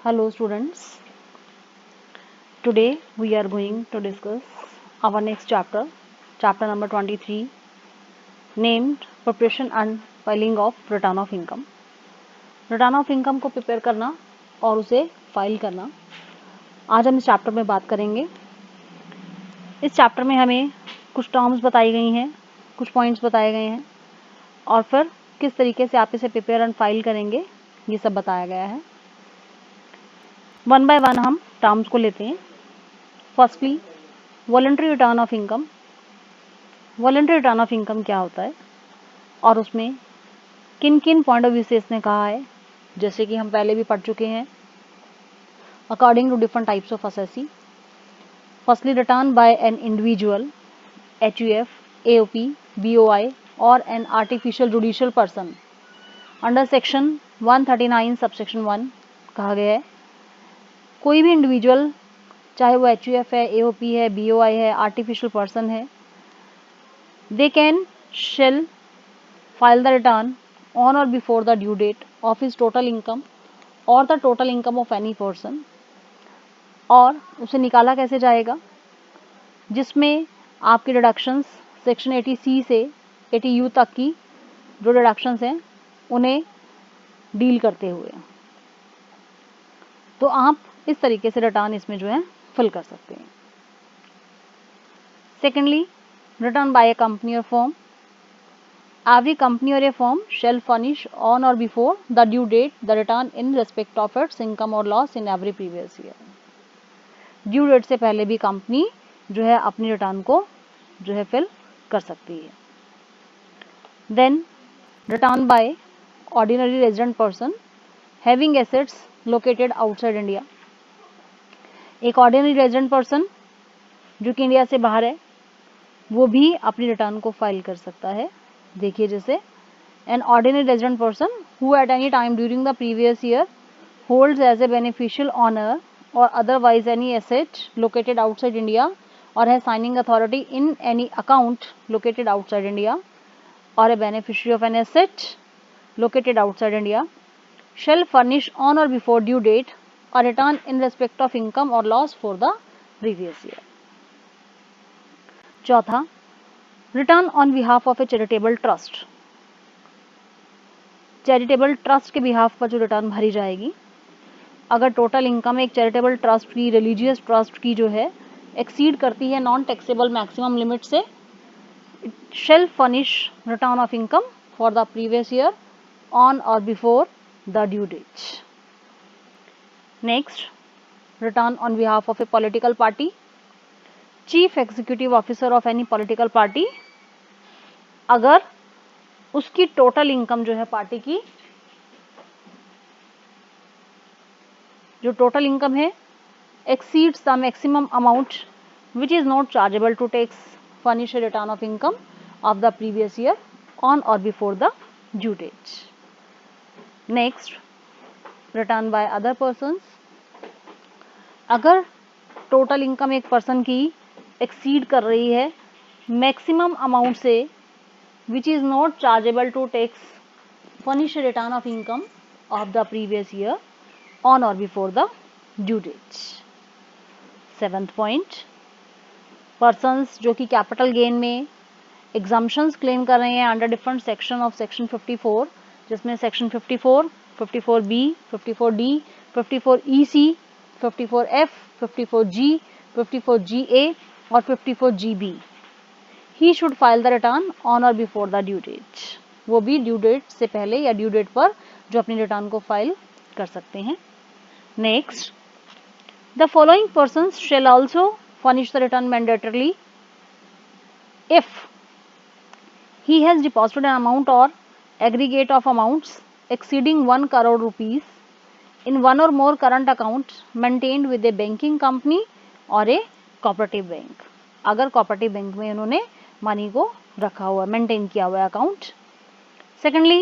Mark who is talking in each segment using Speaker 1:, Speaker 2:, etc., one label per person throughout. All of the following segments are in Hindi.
Speaker 1: Hello students, today we are going to discuss our next chapter, chapter number 23, named Preparation and Filing of Return of Income. Return of Income को प्रिपेयर करना और उसे फाइल करना, आज हम इस चैप्टर में बात करेंगे। इस चैप्टर में हमें कुछ टर्म्स बताई गई हैं, कुछ पॉइंट्स बताए गए हैं और फिर किस तरीके से आप इसे प्रिपेयर एंड फाइल करेंगे ये सब बताया गया है। वन बाय वन हम टर्म्स को लेते हैं। Firstly voluntary return of income. Voluntary return of income क्या होता है और उसमें किन किन पॉइंट ऑफ व्यू से इसने कहा है, जैसे कि हम पहले भी पढ़ चुके हैं। According to different types of assessee, firstly return by an individual, HUF, AOP, BOI और an artificial judicial person under section 139 subsection 1 कहा गया है। कोई भी इंडिविजुअल, चाहे वो HUF है, AOP है, BOI है, आर्टिफिशियल पर्सन है, they can shall file the return on or before the due date of his total income or the total income of any person. और उसे निकाला कैसे जाएगा, जिसमें आपकी डिडक्शंस सेक्शन 80C से 80U तक की जो डिडक्शंस हैं उन्हें डील करते हुए। तो आप इस तरीके से रिटर्न इसमें जो है फिल कर सकते हैं। Secondly, return by a company or firm. Every company or a firm shall furnish on or before the due date the return in respect of its income or loss in every previous year. Due date से पहले भी कंपनी जो है अपनी रिटर्न को जो है फिल कर सकती है। Then return by ordinary resident person having assets located outside India. एक ऑर्डिनरी रेजिडेंट पर्सन जो कि इंडिया से बाहर है वो भी अपनी रिटर्न को फाइल कर सकता है। देखिए, जैसे an ordinary resident person who at any time during the previous year holds as a beneficial owner or otherwise any asset located outside India or has signing authority in any account located outside India or a beneficiary of an asset located outside India shall furnish on or before due date a return in respect of income or loss for the previous year. चौथा, return on behalf of a charitable trust. Charitable trust के बिहाफ पर जो रिटर्न भरी जाएगी, अगर टोटल इनकम एक चैरिटेबल ट्रस्ट की, रिलीजियस ट्रस्ट की जो है एक्सीड करती है नॉन टैक्सेबल मैक्सिमम लिमिट से, shall furnish return of income for the previous year on or before the due date. Next, return on behalf of a political party. Chief executive officer of any political party, अगर उसकी टोटल इनकम जो है पार्टी की, जो टोटल इनकम है exceeds the maximum amount which is not chargeable to tax, furnish a return of income of the previous year on or before the due date. Next, return by other persons. अगर टोटल इनकम एक पर्सन की एक्सीड कर रही है मैक्सिमम अमाउंट से which is not chargeable to tax, furnish a return of income of the previous year on or before the due date. Seventh point, persons जो कि कैपिटल गेन में एग्जाम्पशंस क्लेम कर रहे हैं under different section of section 54, जिसमें section 54, 54B, 54D, 54EC, 54F, 54G, 54GA और 54GB, he should file the return on or before the due date. वो भी ड्यू डेट से पहले या ड्यू डेट पर जो अपनी रिटर्न को फाइल कर सकते हैं। Next, the following persons shall also furnish the return mandatorily if he has deposited an amount or aggregate of amounts exceeding 1 crore rupees in one or more current accounts maintained with a banking company or a cooperative bank. अगर cooperative बैंक में उन्होंने मनी को रखा हुआ, मेंटेन किया हुआ account. Secondly,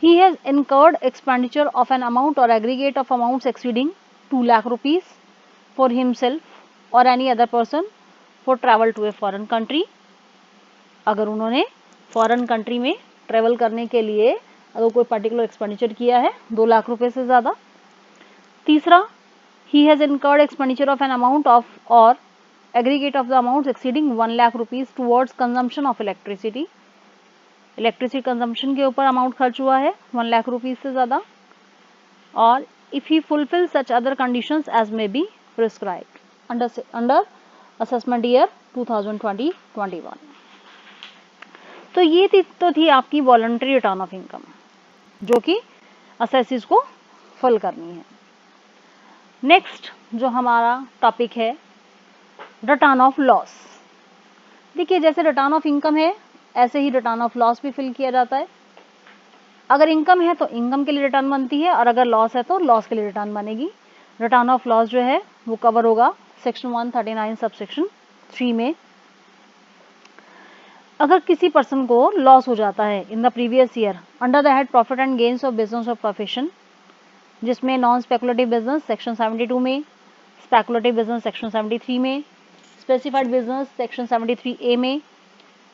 Speaker 1: he has incurred expenditure of an amount or aggregate of amounts exceeding 2 lakh rupees for himself or any other person for travel to a foreign country. अगर उन्होंने फॉरेन कंट्री में ट्रेवल करने के लिए अगर कोई पर्टिकुलर एक्सपेंडिचर किया है 2 लाख रुपए से ज़्यादा। तीसरा, he has incurred expenditure of an amount of or aggregate of the amounts exceeding 1 lakh rupees towards consumption of electricity. Electricity consumption के ऊपर अमाउंट खर्च हुआ है 1 लाख रुपीज से ज़्यादा. और if he fulfills such other conditions as may be prescribed under assessment year 2020-21. तो ये थी आपकी वॉलंटरी रिटर्न ऑफ इनकम जो कि असेसिस को फुल करनी है. नेक्स्ट जो हमारा टॉपिक है रिटर्न ऑफ लॉस. देखिए जैसे रिटर्न ऑफ इनकम है ऐसे ही रिटर्न ऑफ लॉस भी फिल किया जाता है. अगर इनकम है तो इनकम के लिए रिटर्न बनती है और अगर लॉस है तो लॉस के लिए रिटर्न बनेगी. रिटर्न ऑफ लॉस जो है वो कवर होगा सेक्शन 139 सबसेक्शन 3 में. अगर किसी पर्सन को लॉस हो जाता है in the previous year under the head profit and gains of business of profession, जिसमें नॉन स्पेकुलेटिव बिजनेस सेक्शन 72 में, स्पेकुलेटिव बिजनेस सेक्शन 73 में, स्पेसिफाइड बिजनेस सेक्शन 73A में,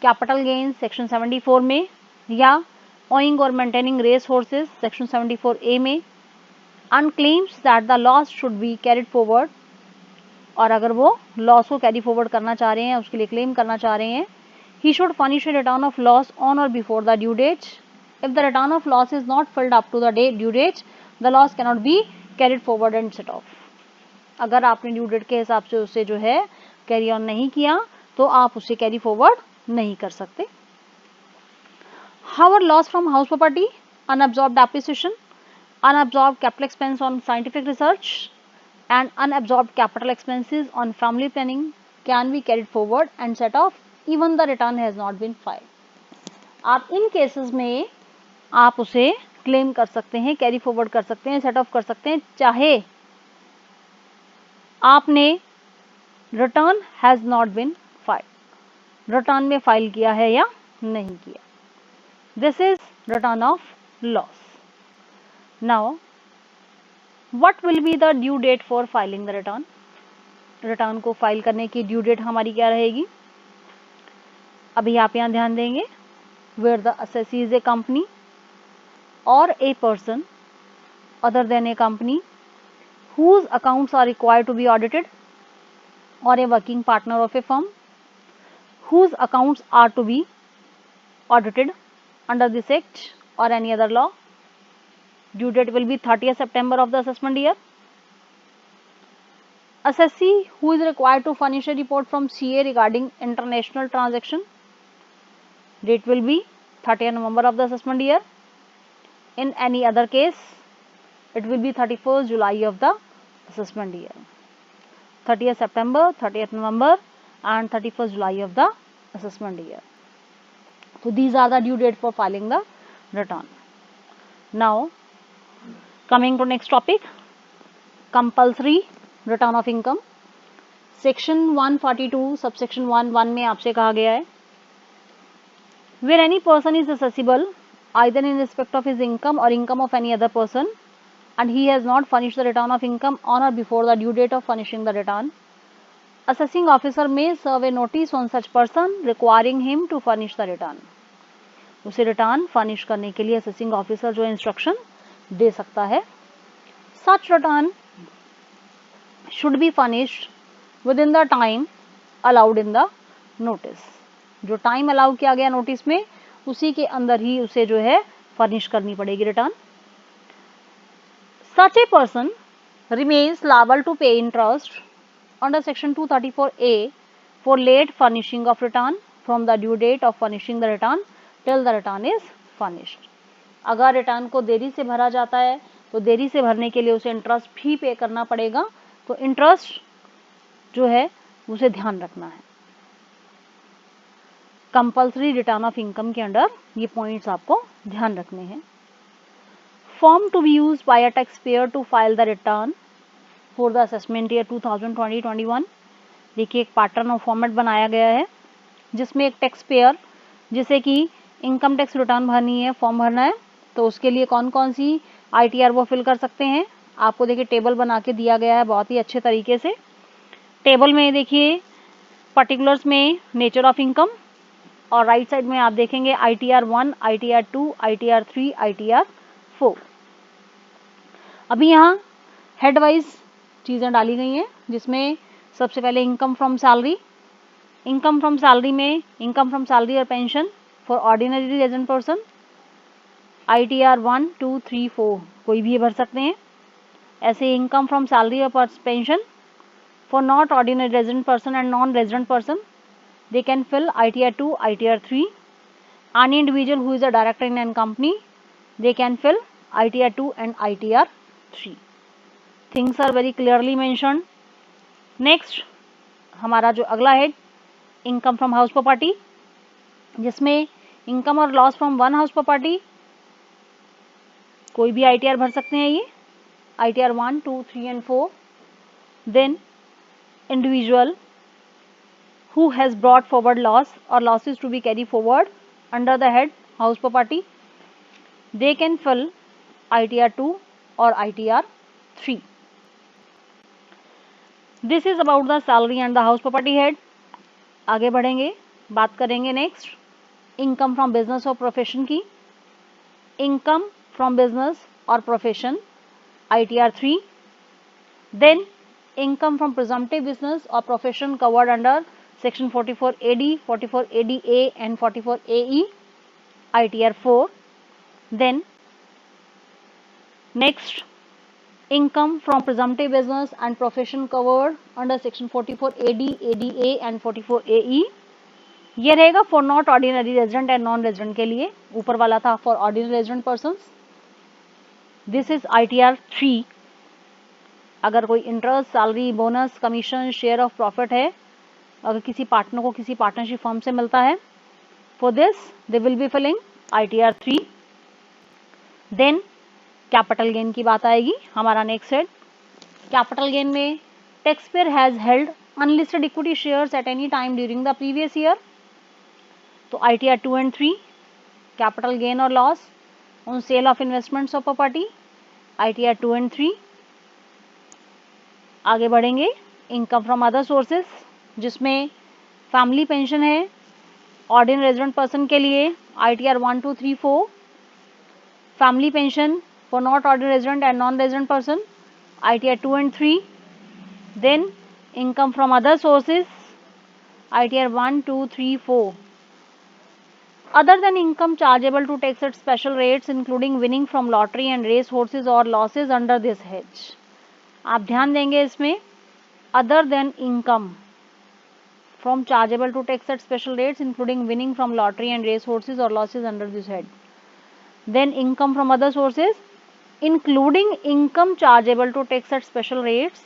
Speaker 1: कैपिटल गेन्स सेक्शन 74 में, या ओइंग और maintaining race horses section 74A में, and claims that the loss should be carried forward, और अगर वो लॉस को कैरी फॉरवर्ड करना चाह रहे हैं, उसके लिए क्लेम करना चाह रहे हैं, he should furnish a return of loss on or before the due date. If the return of loss is not filled up to the due date, the loss cannot be carried forward and set off. अगर आपने ड्यू डेट के हिसाब से उसे जो है कैरी ऑन नहीं किया तो आप उसे कैरी फॉरवर्ड नहीं कर सकते. However, loss from house property, unabsorbed depreciation, unabsorbed capital expense on scientific research, and unabsorbed capital expenses on family planning can be carried forward and set off even the return has not been filed. आप इन केसेस में आप उसे क्लेम कर सकते हैं, कैरी फॉरवर्ड कर सकते हैं, सेट ऑफ कर सकते हैं, चाहे आपने return has not been filed, return में फाइल किया है या नहीं किया. This is return of loss. Now what will be the due date for filing the return. Return को फाइल करने की ड्यू डेट हमारी क्या रहेगी. अभी आप यहाँ ध्यान देंगे. Where the assessee is a company or a person other than a company whose accounts are required to be audited, or a working partner of a firm whose accounts are to be audited under this act or any other law. Due date will be 30th September of the assessment year. Assessee who is required to furnish a report from CA regarding international transaction, date will be 30th November of the assessment year. In any other case, it will be 31st July of the assessment year. 30th September, 30th November, and 31st July of the assessment year. So these are the due date for filing the return. Now, coming to next topic, compulsory return of income. Section 142 subsection 1 में आपसे कहा गया है, where any person is assessable either in respect of his income or income of any other person and he has not furnished the return of income on or before the due date of furnishing the return, assessing officer may serve a notice on such person requiring him to furnish the return. उसे रिटर्न फर्निश करने के लिए असेसिंग ऑफिसर जो इंस्ट्रक्शन दे सकता है. Such return should be furnished within the time allowed in the notice. जो टाइम अलाउ किया गया नोटिस में उसी के अंदर ही उसे जो है फर्निश करनी पड़ेगी return. Such a person remains liable to pay interest under section 234A for late furnishing of return from the due date of furnishing the return till the return is furnished. अगर रिटर्न को देरी से भरा जाता है तो देरी से भरने के लिए उसे इंटरेस्ट भी पे करना पड़ेगा. तो इंटरेस्ट जो है उसे ध्यान रखना है. कंपल्सरी रिटर्न ऑफ इनकम के अंडर ये पॉइंट्स आपको ध्यान रखने हैं. Form to be used by a tax payer to file the return for the assessment year 2020-21. देखिए एक पैटर्न और फॉर्मेट बनाया गया है जिसमें एक टैक्स पेयर जिसे कि इनकम टैक्स रिटर्न भरनी है, फॉर्म भरना है, तो उसके लिए कौन कौन सी ITR वो फिल कर सकते हैं. आपको देखिए टेबल बना के दिया गया है बहुत ही अच्छे तरीके से. टेबल में देखिए पर्टिकुलर्स में नेचर ऑफ इनकम और राइट साइड में आप देखेंगे ITR 1, ITR 2, ITR 3, ITR 4. अभी यहाँ हेड वाइज चीज़ें डाली गई हैं, जिसमें सबसे पहले income from salary. Income from salary में इनकम फ्रॉम सैलरी और pension for ordinary resident person, ITR 1, 2, 3, 4 कोई भी ये भर सकते हैं। ऐसे इनकम फ्रॉम सैलरी और pension for not ordinary resident person and non resident person, they can fill ITR 2, ITR 3. Any individual who is a director in a company, they can fill ITR 2 and ITR 3. Things are very clearly mentioned. Next, हमारा जो अगला है इनकम फ्रॉम हाउस प्रॉपर्टी, जिसमें income or loss from one house property कोई भी ITR भर सकते हैं ये, ITR 1, 2, 3 and 4. Then individual who has brought forward loss or losses to be carried forward under the head house property, they can fill ITR 2 or ITR 3. This is about the salary and the house property head. आगे बढ़ेंगे, बात करेंगे नेक्स्ट इनकम फ्रॉम बिजनेस और प्रोफेशन की। इनकम फ्रॉम बिजनेस और profession ITR 3. Then income from presumptive business or profession covered under section 44 AD, 44 ADA and 44 AE, ITR 4. Then next income from presumptive business and profession covered under section 44 AD, ADA and 44 AE, ये रहेगा for not ordinary resident and non resident के लिए। ऊपर वाला था for ordinary resident persons. This is ITR 3। अगर कोई interest, salary, bonus, commission, share of profit है, अगर किसी पार्टनर को किसी पार्टनरशिप फर्म से मिलता है, for this they will be filling ITR 3। Then capital gain की बात आएगी, हमारा नेक्स्ट है कैपिटल गेन में tax payer has held unlisted equity shares at any time during the previous year, तो ITR 2 and 3। कैपिटल गेन और loss on sale of investments of property, ITR 2 and 3। आगे बढ़ेंगे इनकम फ्रॉम अदर सोर्सेज, जिसमें फैमिली पेंशन है ऑर्डिनरी रेजिडेंट पर्सन के लिए ITR 1, 2, 3, 4। Family pension for not ordinary resident and non resident person ITR 2 and 3। Then income from other sources ITR 1, 2, 3, 4। Other than income chargeable to tax at special rates including winning from lottery and race horses or losses under this head, आप ध्यान देंगे इसमें other than income from chargeable to tax at special rates including winning from lottery and race horses or losses under this head. Then income from other sources including income chargeable to tax at special rates,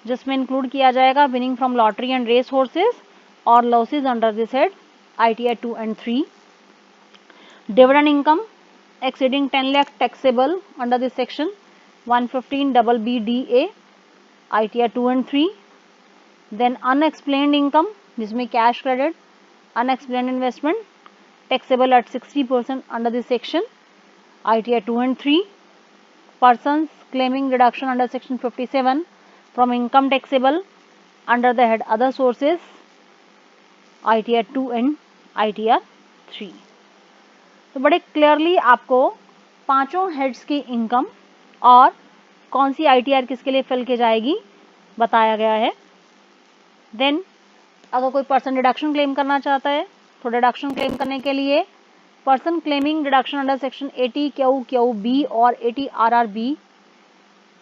Speaker 1: जिसमें इंक्लूड किया जाएगा winning from lottery and race horses or losses under this head, ITR 2 and 3. Dividend income exceeding 10 lakh taxable under this section 115 BBDA, ITR 2 and 3. Then unexplained income, जिसमें cash credit, unexplained investment taxable at 60% under this section, ITR 2 and 3. Persons claiming deduction under section 57 from income taxable under the head other sources, ITR 2 and ITR 3. तो बड़े क्लियरली आपको पांचों हेड्स की इनकम और कौन सी ITR किसके लिए फिल की जाएगी बताया गया है। देन अगर कोई पर्सन डिडक्शन क्लेम करना चाहता है, तो डिडक्शन क्लेम करने के लिए person claiming deduction under section 80 QQB और 80 RRB,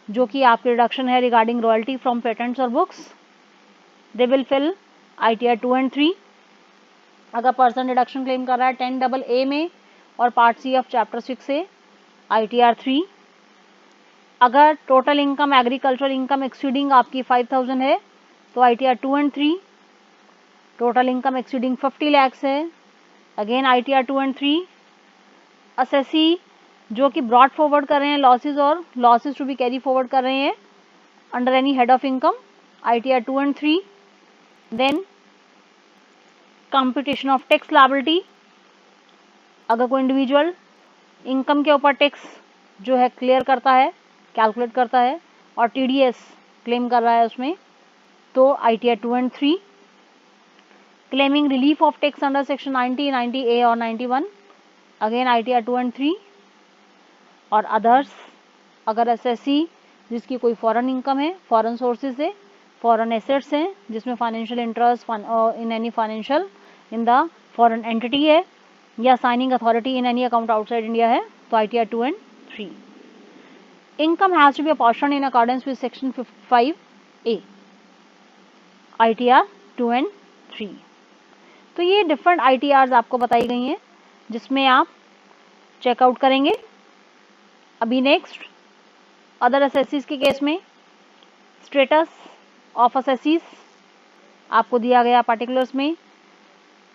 Speaker 1: जो कि आपकी डिडक्शन है रिगार्डिंग रॉयल्टी फ्रॉम पेटेंट्स और books, they will fill ITR 2 and 3। अगर पर्सन डिडक्शन क्लेम कर रहा है 10AA में और पार्ट C ऑफ चैप्टर 6 से, ITR 3। अगर total income agricultural income exceeding आपकी 5000 है, तो ITR 2 and 3। Total income exceeding 50 lakhs है, अगेन ITR 2 and 3। असेसी जो कि ब्रॉड फॉरवर्ड कर रहे हैं लॉसेज और losses to be carry forward कर रहे हैं under any head of income, ITR 2 and 3। Then computation of tax liability, अगर कोई इंडिविजुअल इनकम के ऊपर टैक्स जो है क्लियर करता है, कैलकुलेट करता है और TDS क्लेम कर रहा है उसमें, तो ITR 2 and 3। Claiming relief of tax under section 90, 90A और 91, अगेन ITR 2 and 3। और अदर्स, अगर SSC जिसकी कोई फॉरेन इनकम है, फॉरेन सोर्सेज है, फॉरेन एसेट्स हैं जिसमें financial interest in any financial in the foreign entity है, या signing authority in any account outside India है, तो ITR 2 and 3. Income has to be apportioned in accordance with section 5A, ITR 2 and 3. तो ये डिफरेंट ITRs आपको बताई गई हैं जिसमें आप चेकआउट करेंगे. अभी नेक्स्ट अदर असेसीज के केस में स्टेटस ऑफ असेसीज आपको दिया गया पार्टिकुलर्स में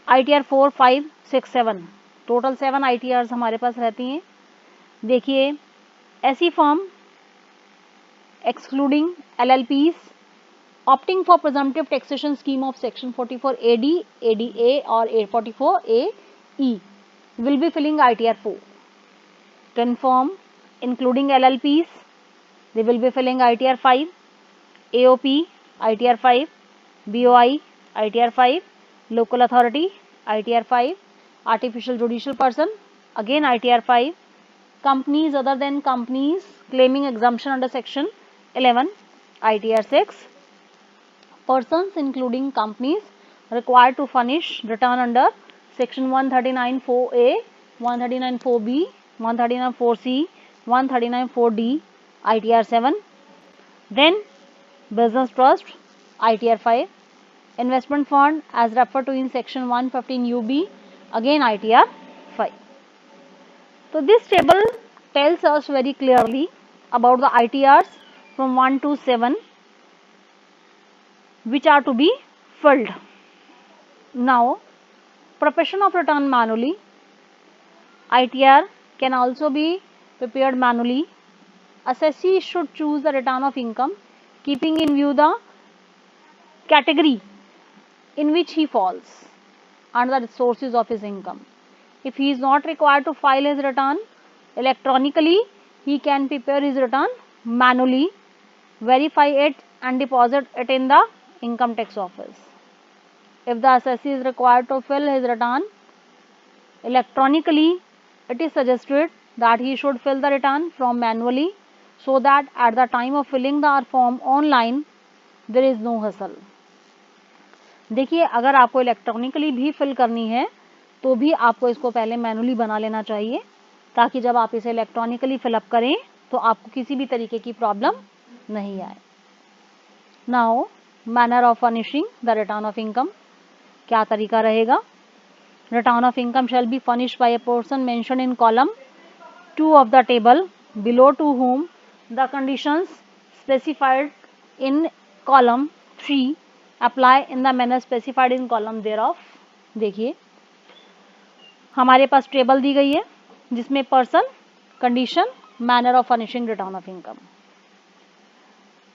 Speaker 1: ITR 4, 5, 6, 7, टोटल 7 ITRs हमारे पास रहती हैं. देखिए, ऐसी firm excluding LLPs opting for presumptive taxation scheme of section 44AD, ADA or 844AE will be filling ITR 4. 10 firm including LLPs, they will be filling ITR 5, AOP ITR 5, BOI ITR 5, local authority ITR 5, artificial judicial person again ITR 5, companies other than companies claiming exemption under section 11 ITR 6, persons including companies required to furnish return under section 139(4)A, 139(4)B, 139(4)C, 139(4)D, ITR 7. Then business trust ITR 5, investment fund as referred to in section 115(UB), again ITR 5. So this table tells us very clearly about the ITRs from 1 to 7 which are to be filled. Now, preparation of return manually. ITR can also be prepared manually. Assessee should choose the return of income keeping in view the category in which he falls and the sources of his income. If he is not required to file his return electronically, he can prepare his return manually, verify it and deposit it in the income tax office. If the assessee is required to fill his return electronically, it is suggested that he should fill the return form manually so that at the time of filling the form online there is no hassle. देखिए, अगर आपको इलेक्ट्रॉनिकली भी फिल करनी है तो भी आपको इसको पहले मैनुअली बना लेना चाहिए ताकि जब आप इसे इलेक्ट्रॉनिकली फिलअप करें तो आपको किसी भी तरीके की प्रॉब्लम नहीं आए. Now manner of furnishing the return of income. क्या तरीका रहेगा? Return of income shall be furnished by a person mentioned in column 2 of the table below to whom the conditions specified in column 3 apply in the manner specified in column thereof. देखिए, हमारे पास टेबल दी गई है जिसमें person, condition, manner of furnishing return of income.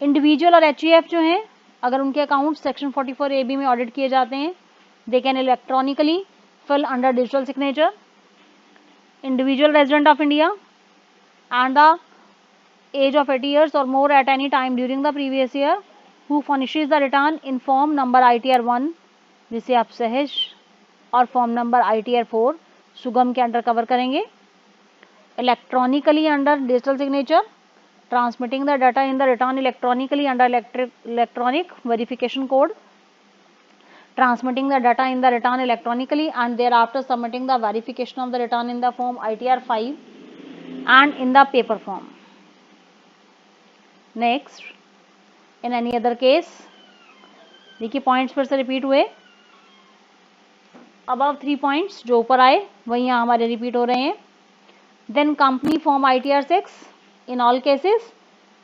Speaker 1: Individual और HUF जो हैं, अगर उनके अकाउंट सेक्शन 44AB में ऑडिट किए जाते हैं, they can electronically fill under digital signature. Individual resident of India and the age of 80 years or more at any time during the previous year who furnishes the return in form number ITR 1 जिसे आप सहज और फॉर्म नंबर ITR 4 सुगम के अंडर कवर करेंगे. Electronically under digital signature, transmitting the data in the return electronically under electronic verification code, transmitting the data in the return electronically and thereafter submitting the verification of the return in the form ITR 5 and in the paper form. Next, in any other case, देखिए पॉइंट्स फिर से रिपीट हुए. अबव 3 पॉइंट्स जो ऊपर आए वही यहाँ हमारे रिपीट हो रहे हैं. Then company form ITR 6 in all cases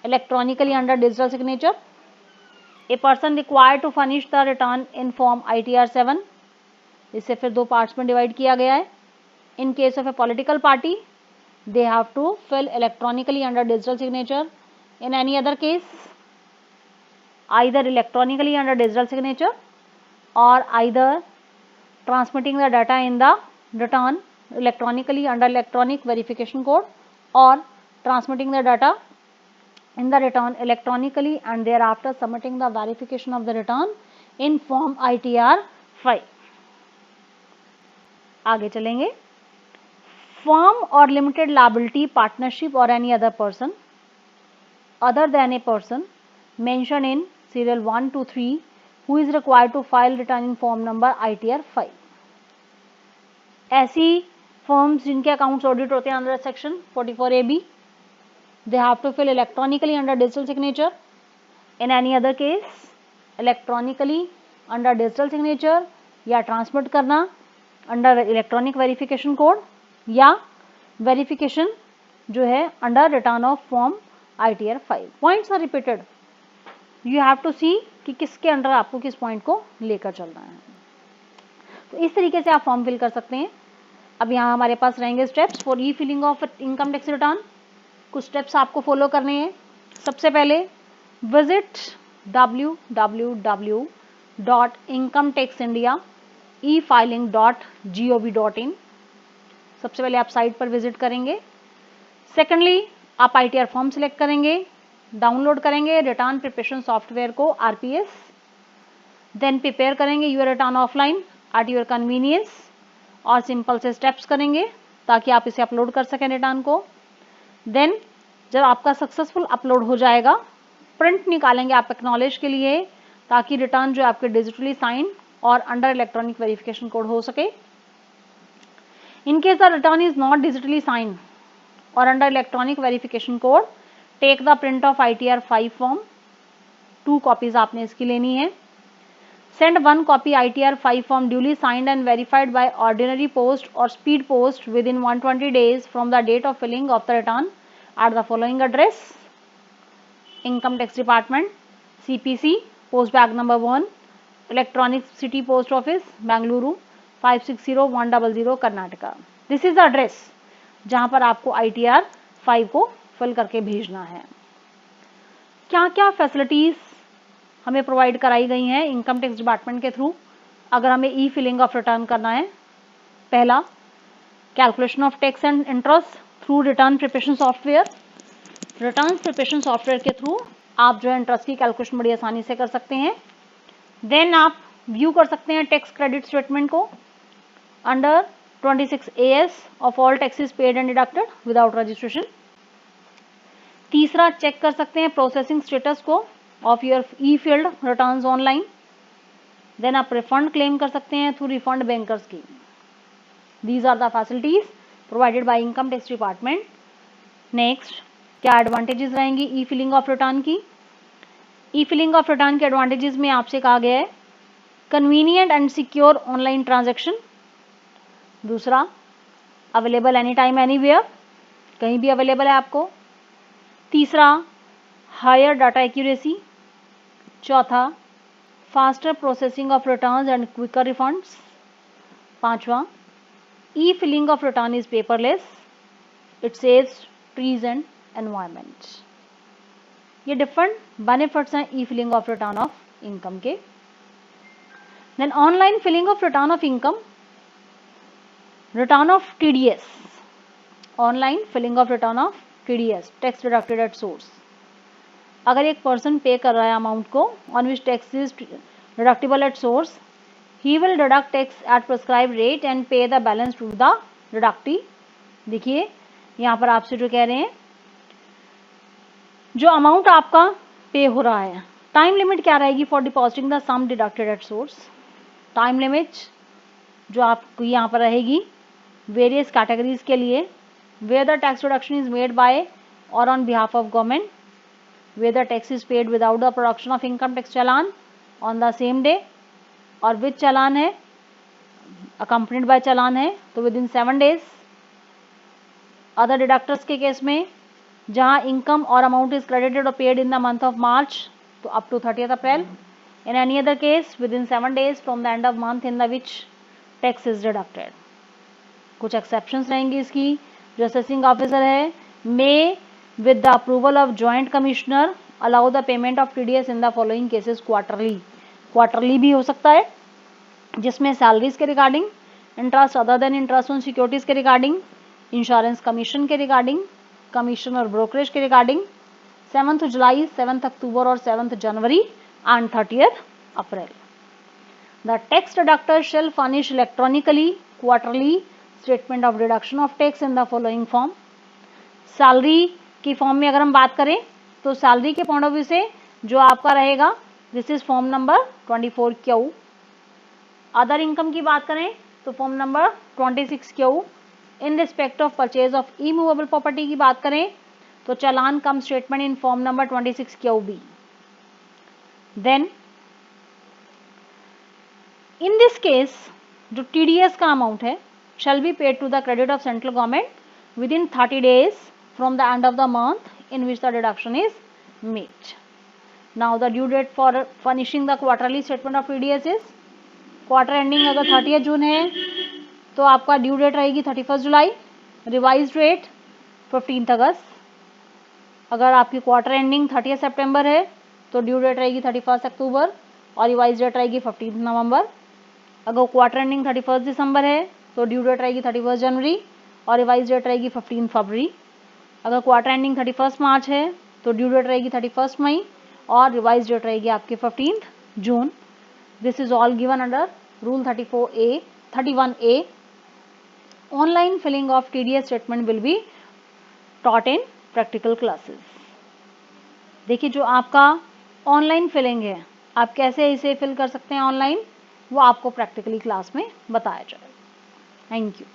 Speaker 1: electronically under digital signature. A person required to furnish the return in form ITR 7. इसे फिर 2 पार्ट्स में डिवाइड किया गया है. In case of a political party, they have to fill electronically under digital signature. In any other case, either electronically under digital signature or either transmitting the data in the return electronically under electronic verification code or transmitting the data in the return electronically and thereafter submitting the verification of the return in form ITR 5. आगे चलेंगे. Firm or limited liability partnership or any other person other than a person mentioned in serial 1 to 3 who is required to file return in form number ITR 5. ऐसी फर्म्स जिनके अकाउंट्स ऑडिट होते हैं under section 44AB, they have to fill electronically under digital signature. In any other case, electronically under digital signature या ट्रांसमिट करना अंडर इलेक्ट्रॉनिक वेरिफिकेशन कोड या वेरिफिकेशन जो है under return of form ITR 5. Points are repeated, you have to see कि किसके अंडर आपको किस पॉइंट को लेकर चलना है. तो इस तरीके से आप फॉर्म फिल कर सकते हैं. अब यहाँ हमारे पास रहेंगे steps for E filing of income tax return. कुछ स्टेप्स आपको फॉलो करने हैं. सबसे पहले विजिट www.incometaxindia.efiling.gov.in. सबसे पहले आप साइट पर विजिट करेंगे. सेकेंडली आप ITR फॉर्म सिलेक्ट करेंगे, डाउनलोड करेंगे रिटर्न प्रिपरेशन सॉफ्टवेयर को RPS, देन प्रिपेयर करेंगे your return offline at your convenience और सिंपल से स्टेप्स करेंगे ताकि आप इसे अपलोड कर सकें रिटर्न को. देन जब आपका सक्सेसफुल अपलोड हो जाएगा, प्रिंट निकालेंगे आप एक्नॉलेज के लिए ताकि रिटर्न जो आपके digitally sign or under electronic verification code हो सके. In case the return is not digitally sign or under electronic verification code, take the print of ITR 5 form. 2 copies आपने इसकी लेनी है. Send 1 copy ITR 5 form duly signed and verified by ordinary post or speed post within 120 days from the date of filling of the return at the following address: Income Tax Department, CPC, Post Bag number 1, Electronic City Post Office, Bengaluru 560100, Karnataka. This is the address जहाँ पर आपको ITR 5 को फिल करके भेजना है. क्या क्या फैसिलिटीज हमें प्रोवाइड कराई गई हैं इनकम टैक्स डिपार्टमेंट के थ्रू अगर हमें ई फिलिंग ऑफ रिटर्न करना है? पहला, calculation of tax and interest through return preparation software. Return preparation software के थ्रू आप जो है इंटरेस्ट की कैलकुलेशन बड़ी आसानी से कर सकते हैं. देन आप व्यू कर सकते हैं टैक्स क्रेडिट स्टेटमेंट को under 26 AS of all taxes paid and deducted without registration. तीसरा, चेक कर सकते हैं प्रोसेसिंग स्टेटस को of your e filed returns online. Then आप रिफंड क्लेम कर सकते हैं through refund banker scheme. These are the facilities provided by income tax department. Next, क्या एडवांटेजेस रहेंगी ई फिलिंग ऑफ रिटर्न की? ई फिलिंग ऑफ रिटर्न के एडवांटेजेस में आपसे कहा गया है convenient and secure online transaction. दूसरा, अवेलेबल एनी टाइम एनीवेयर, कहीं भी अवेलेबल है आपको. तीसरा, हायर डाटा एक्यूरेसी. चौथा, faster processing of returns and quicker refunds. पांचवा, e filing of return is paperless, it saves trees and environment. ये डिफरेंट बेनिफिट्स हैं e filing of return of income के. Then online filing of return of income, return of TDS. Online filing of return of TDS, tax deducted at source. अगर एक पर्सन पे कर रहा है अमाउंट को on which tax is deductible at source, he will deduct tax at prescribe rate and pay the balance to the deductee. देखिए यहाँ पर आपसे जो कह रहे हैं, जो अमाउंट आपका पे हो रहा है, टाइम लिमिट क्या रहेगी for depositing the sum deducted at source? Time limit जो आपको यहाँ पर रहेगी वेरियस कैटेगरीज के लिए, where the tax reduction is made by or on behalf of government, where the tax is paid without the production of income tax challan on the same day, और विच चालान है, accompanied by चालान है तो within 7 days. अदर डिडक्टर्स के केस में जहां income or amount is credited or paid in the month of March तो up to 30th April. In any other case within 7 days from the end of month in the which tax is deducted. कुछ एक्सेप्शंस रहेंगी इसकी. जो असेसिंग ऑफिसर है may with the approval of joint commissioner allow the payment of TDS in the following cases quarterly. Quarterly भी हो सकता है जिसमें सैलरीज के regarding, interest other than interest on securities के रिगार्डिंग, इंश्योरेंस कमीशन के रिगार्डिंग, कमीशन और ब्रोकरेज के रिगार्डिंग, 7th जुलाई, 7th अक्टूबर और 7th January and 30th April. The tax deductor shell furnish electronically quarterly statement of deduction of tax in the following form. Salary की फॉर्म में अगर हम बात करें तो सैलरी के पॉइंट ऑफ व्यू से जो आपका रहेगा, this is form number 24Q। Other income की बात करें तो form number 26Q। In respect of purchase of immovable property की बात करें तो challan cum statement in form number 26QB। Then in this case जो TDS का अमाउंट है shall be paid to the credit of central government within 30 days from the end of the month in which the deduction is made. Now the due date for furnishing the quarterly statement of TDS is, quarter ending अगर 30 जून है तो आपका ड्यू डेट रहेगी 31 जुलाई, रिवाइज डेट 15 अगस्त। अगर आपकी क्वार्टर एंडिंग 30 सितंबर है तो ड्यू डेट रहेगी 31 अक्टूबर और रिवाइज डेट रहेगी 15 नवंबर। अगर क्वार्टर एंडिंग 31 दिसंबर है तो ड्यू डेट रहेगी 31 जनवरी और रिवाइज डेट रहेगी 15 फरवरी। अगर क्वार्टर एंडिंग 31 मार्च है तो ड्यू डेट रहेगी 31 मई और रिवाइज डेट रहेगी आपकी 15 जून। This is all given under rule 31A। Online filing of TDS statement will be taught in practical classes. देखिए जो आपका ऑनलाइन फिलिंग है, आप कैसे इसे फिल कर सकते हैं ऑनलाइन, वो आपको प्रैक्टिकली क्लास में बताया जाएगा। Thank you.